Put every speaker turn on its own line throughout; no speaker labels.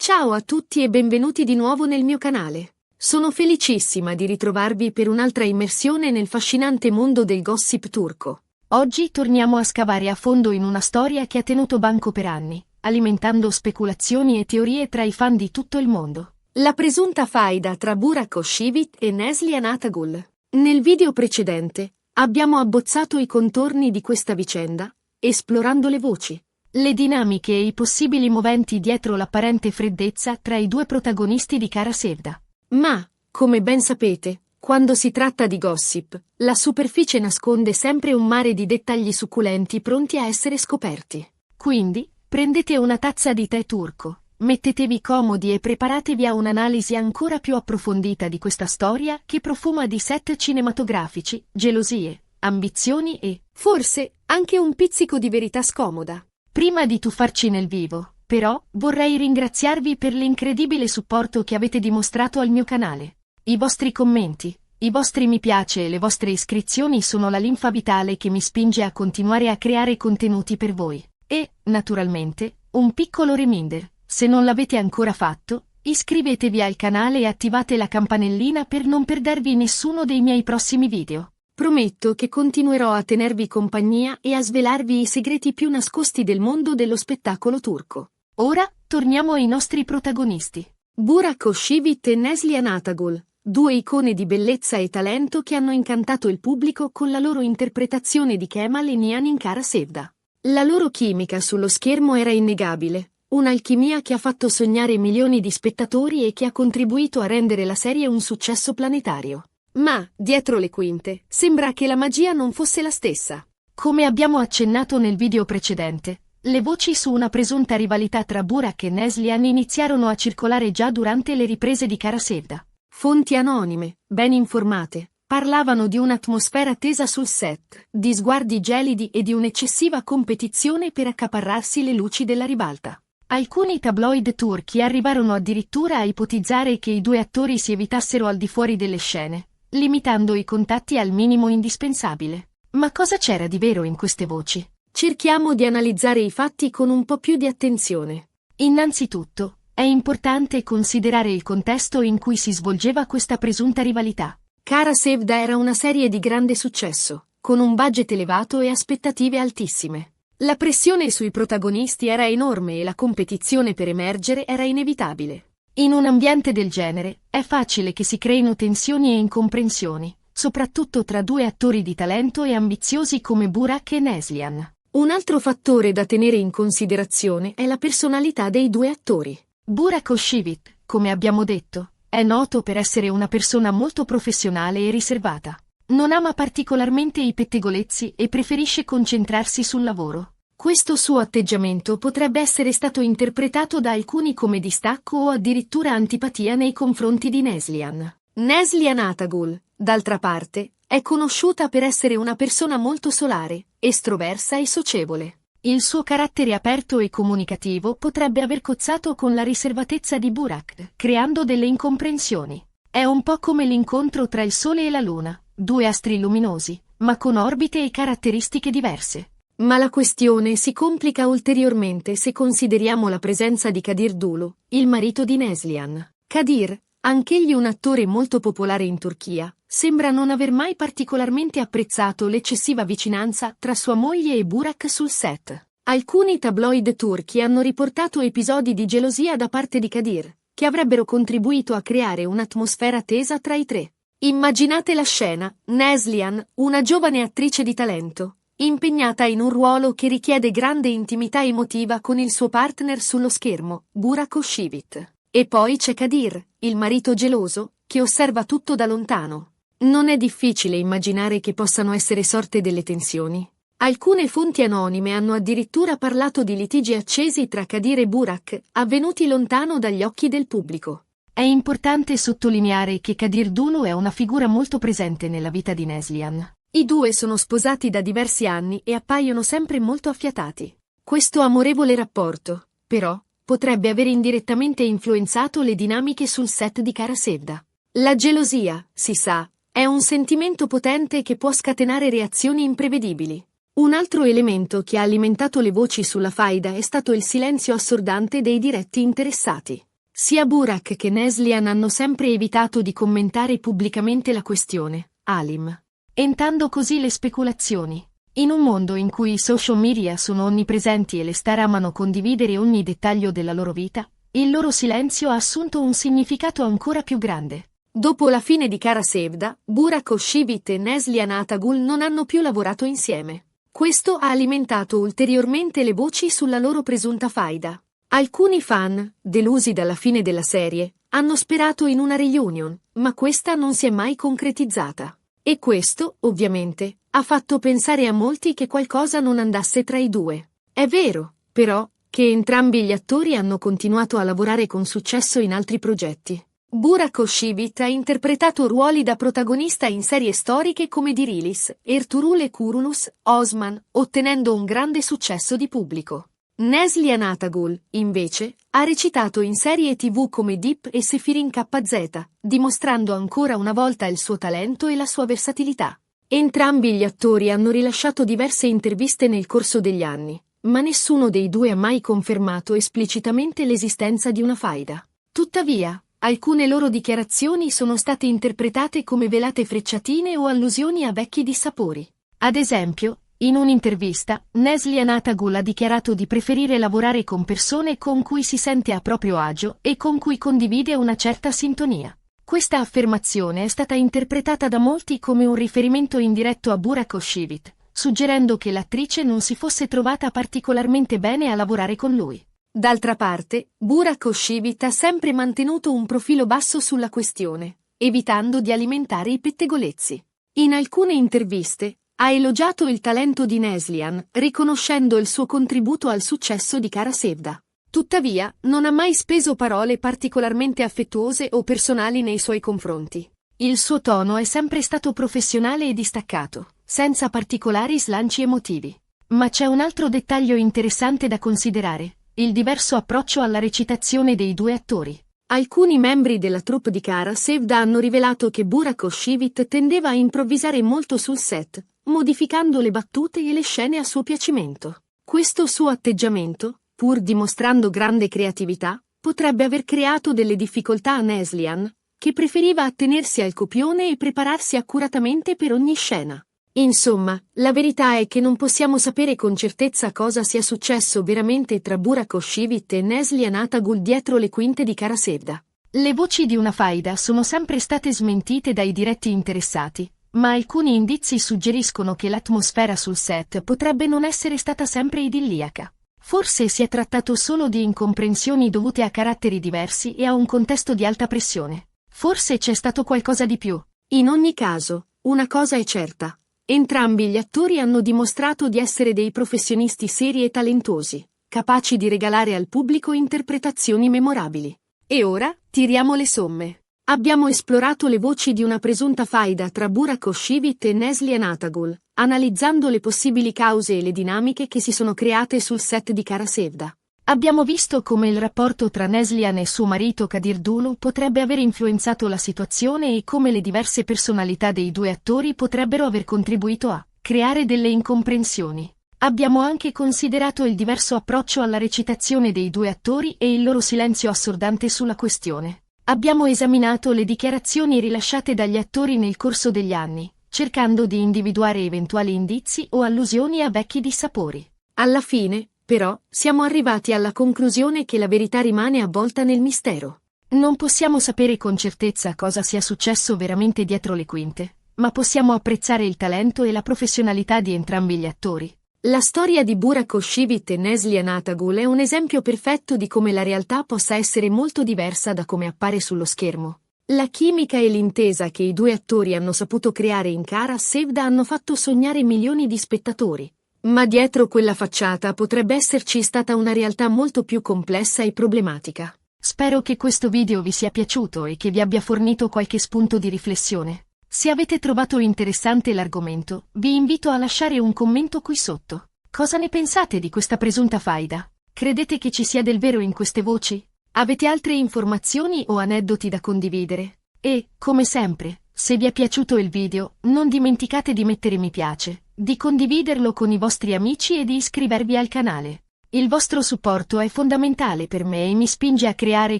Ciao a tutti e benvenuti di nuovo nel mio canale. Sono felicissima di ritrovarvi per un'altra immersione nel fascinante mondo del gossip turco. Oggi torniamo a scavare a fondo in una storia che ha tenuto banco per anni, alimentando speculazioni e teorie tra i fan di tutto il mondo. La presunta faida tra Burak Özçivit e Neslihan Atagul. Nel video precedente, abbiamo abbozzato i contorni di questa vicenda, esplorando le voci, le dinamiche e i possibili moventi dietro l'apparente freddezza tra i due protagonisti di Kara Sevda. Ma, come ben sapete, quando si tratta di gossip, la superficie nasconde sempre un mare di dettagli succulenti pronti a essere scoperti. Quindi, prendete una tazza di tè turco, mettetevi comodi e preparatevi a un'analisi ancora più approfondita di questa storia che profuma di set cinematografici, gelosie, ambizioni e, forse, anche un pizzico di verità scomoda. Prima di tuffarci nel vivo, però, vorrei ringraziarvi per l'incredibile supporto che avete dimostrato al mio canale. I vostri commenti, i vostri mi piace e le vostre iscrizioni sono la linfa vitale che mi spinge a continuare a creare contenuti per voi. E, naturalmente, un piccolo reminder, se non l'avete ancora fatto, iscrivetevi al canale e attivate la campanellina per non perdervi nessuno dei miei prossimi video. Prometto che continuerò a tenervi compagnia e a svelarvi i segreti più nascosti del mondo dello spettacolo turco. Ora, torniamo ai nostri protagonisti. Burak Özçivit e Neslihan Atagul, due icone di bellezza e talento che hanno incantato il pubblico con la loro interpretazione di Kemal e Nihan in Kara Sevda. La loro chimica sullo schermo era innegabile, un'alchimia che ha fatto sognare milioni di spettatori e che ha contribuito a rendere la serie un successo planetario. Ma, dietro le quinte, sembra che la magia non fosse la stessa. Come abbiamo accennato nel video precedente, le voci su una presunta rivalità tra Burak e Neslihan iniziarono a circolare già durante le riprese di Kara Sevda. Fonti anonime, ben informate, parlavano di un'atmosfera tesa sul set, di sguardi gelidi e di un'eccessiva competizione per accaparrarsi le luci della ribalta. Alcuni tabloid turchi arrivarono addirittura a ipotizzare che i due attori si evitassero al di fuori delle scene, limitando i contatti al minimo indispensabile. Ma cosa c'era di vero in queste voci? Cerchiamo di analizzare i fatti con un po' più di attenzione. Innanzitutto, è importante considerare il contesto in cui si svolgeva questa presunta rivalità. Kara Sevda era una serie di grande successo, con un budget elevato e aspettative altissime. La pressione sui protagonisti era enorme e la competizione per emergere era inevitabile. In un ambiente del genere, è facile che si creino tensioni e incomprensioni, soprattutto tra due attori di talento e ambiziosi come Burak e Neslihan. Un altro fattore da tenere in considerazione è la personalità dei due attori. Burak Özçivit, come abbiamo detto, è noto per essere una persona molto professionale e riservata. Non ama particolarmente i pettegolezzi e preferisce concentrarsi sul lavoro. Questo suo atteggiamento potrebbe essere stato interpretato da alcuni come distacco o addirittura antipatia nei confronti di Neslihan. Neslihan Atagul, d'altra parte, è conosciuta per essere una persona molto solare, estroversa e socievole. Il suo carattere aperto e comunicativo potrebbe aver cozzato con la riservatezza di Burak, creando delle incomprensioni. È un po' come l'incontro tra il Sole e la Luna, due astri luminosi, ma con orbite e caratteristiche diverse. Ma la questione si complica ulteriormente se consideriamo la presenza di Kadir Dulu, il marito di Neslihan. Kadir, anch'egli un attore molto popolare in Turchia, sembra non aver mai particolarmente apprezzato l'eccessiva vicinanza tra sua moglie e Burak sul set. Alcuni tabloid turchi hanno riportato episodi di gelosia da parte di Kadir, che avrebbero contribuito a creare un'atmosfera tesa tra i tre. Immaginate la scena: Neslihan, una giovane attrice di talento, impegnata in un ruolo che richiede grande intimità emotiva con il suo partner sullo schermo, Burak Özçivit. E poi c'è Kadir, il marito geloso, che osserva tutto da lontano. Non è difficile immaginare che possano essere sorte delle tensioni. Alcune fonti anonime hanno addirittura parlato di litigi accesi tra Kadir e Burak, avvenuti lontano dagli occhi del pubblico. È importante sottolineare che Kadir Dulu è una figura molto presente nella vita di Neslihan. I due sono sposati da diversi anni e appaiono sempre molto affiatati. Questo amorevole rapporto, però, potrebbe aver indirettamente influenzato le dinamiche sul set di Kara Sevda. La gelosia, si sa, è un sentimento potente che può scatenare reazioni imprevedibili. Un altro elemento che ha alimentato le voci sulla faida è stato il silenzio assordante dei diretti interessati. Sia Burak che Neslihan hanno sempre evitato di commentare pubblicamente la questione, Alim, entando così le speculazioni. In un mondo in cui i social media sono onnipresenti e le star amano condividere ogni dettaglio della loro vita, il loro silenzio ha assunto un significato ancora più grande. Dopo la fine di Kara Sevda, Burak Özçivit e Neslihan Atagul non hanno più lavorato insieme. Questo ha alimentato ulteriormente le voci sulla loro presunta faida. Alcuni fan, delusi dalla fine della serie, hanno sperato in una reunion, ma questa non si è mai concretizzata. E questo, ovviamente, ha fatto pensare a molti che qualcosa non andasse tra i due. È vero, però, che entrambi gli attori hanno continuato a lavorare con successo in altri progetti. Burak Özçivit ha interpretato ruoli da protagonista in serie storiche come Dirilis, Ertuğrul e Kurulus, Osman, ottenendo un grande successo di pubblico. Neslihan Atagul, invece, ha recitato in serie TV come Deep e Sefirin KZ, dimostrando ancora una volta il suo talento e la sua versatilità. Entrambi gli attori hanno rilasciato diverse interviste nel corso degli anni, ma nessuno dei due ha mai confermato esplicitamente l'esistenza di una faida. Tuttavia, alcune loro dichiarazioni sono state interpretate come velate frecciatine o allusioni a vecchi dissapori. Ad esempio, in un'intervista, Neslihan Atagul ha dichiarato di preferire lavorare con persone con cui si sente a proprio agio e con cui condivide una certa sintonia. Questa affermazione è stata interpretata da molti come un riferimento indiretto a Burak Özçivit, suggerendo che l'attrice non si fosse trovata particolarmente bene a lavorare con lui. D'altra parte, Burak Özçivit ha sempre mantenuto un profilo basso sulla questione, evitando di alimentare i pettegolezzi. In alcune interviste, ha elogiato il talento di Neslihan, riconoscendo il suo contributo al successo di Kara Sevda. Tuttavia, non ha mai speso parole particolarmente affettuose o personali nei suoi confronti. Il suo tono è sempre stato professionale e distaccato, senza particolari slanci emotivi. Ma c'è un altro dettaglio interessante da considerare: il diverso approccio alla recitazione dei due attori. Alcuni membri della troupe di Kara Sevda hanno rivelato che Burak Özçivit tendeva a improvvisare molto sul set, modificando le battute e le scene a suo piacimento. Questo suo atteggiamento, pur dimostrando grande creatività, potrebbe aver creato delle difficoltà a Neslihan, che preferiva attenersi al copione e prepararsi accuratamente per ogni scena. Insomma, la verità è che non possiamo sapere con certezza cosa sia successo veramente tra Burak Özçivit e Neslihan Atagul dietro le quinte di Kara Sevda. Le voci di una faida sono sempre state smentite dai diretti interessati, ma alcuni indizi suggeriscono che l'atmosfera sul set potrebbe non essere stata sempre idilliaca. Forse si è trattato solo di incomprensioni dovute a caratteri diversi e a un contesto di alta pressione. Forse c'è stato qualcosa di più. In ogni caso, una cosa è certa: entrambi gli attori hanno dimostrato di essere dei professionisti seri e talentosi, capaci di regalare al pubblico interpretazioni memorabili. E ora, tiriamo le somme. Abbiamo esplorato le voci di una presunta faida tra Burak Özçivit e Neslihan Atagul, analizzando le possibili cause e le dinamiche che si sono create sul set di Kara Sevda. Abbiamo visto come il rapporto tra Neslihan e suo marito Kadir Dulu potrebbe aver influenzato la situazione e come le diverse personalità dei due attori potrebbero aver contribuito a creare delle incomprensioni. Abbiamo anche considerato il diverso approccio alla recitazione dei due attori e il loro silenzio assordante sulla questione. Abbiamo esaminato le dichiarazioni rilasciate dagli attori nel corso degli anni, cercando di individuare eventuali indizi o allusioni a vecchi dissapori. Alla fine, però, siamo arrivati alla conclusione che la verità rimane avvolta nel mistero. Non possiamo sapere con certezza cosa sia successo veramente dietro le quinte, ma possiamo apprezzare il talento e la professionalità di entrambi gli attori. La storia di Burak Özçivit e Neslihan Atagul è un esempio perfetto di come la realtà possa essere molto diversa da come appare sullo schermo. La chimica e l'intesa che i due attori hanno saputo creare in Kara Sevda hanno fatto sognare milioni di spettatori. Ma dietro quella facciata potrebbe esserci stata una realtà molto più complessa e problematica. Spero che questo video vi sia piaciuto e che vi abbia fornito qualche spunto di riflessione. Se avete trovato interessante l'argomento, vi invito a lasciare un commento qui sotto. Cosa ne pensate di questa presunta faida? Credete che ci sia del vero in queste voci? Avete altre informazioni o aneddoti da condividere? E, come sempre, se vi è piaciuto il video, non dimenticate di mettere mi piace, di condividerlo con i vostri amici e di iscrivervi al canale. Il vostro supporto è fondamentale per me e mi spinge a creare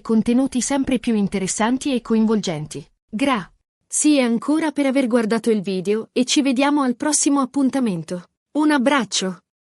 contenuti sempre più interessanti e coinvolgenti. Grazie ancora per aver guardato il video e ci vediamo al prossimo appuntamento. Un abbraccio!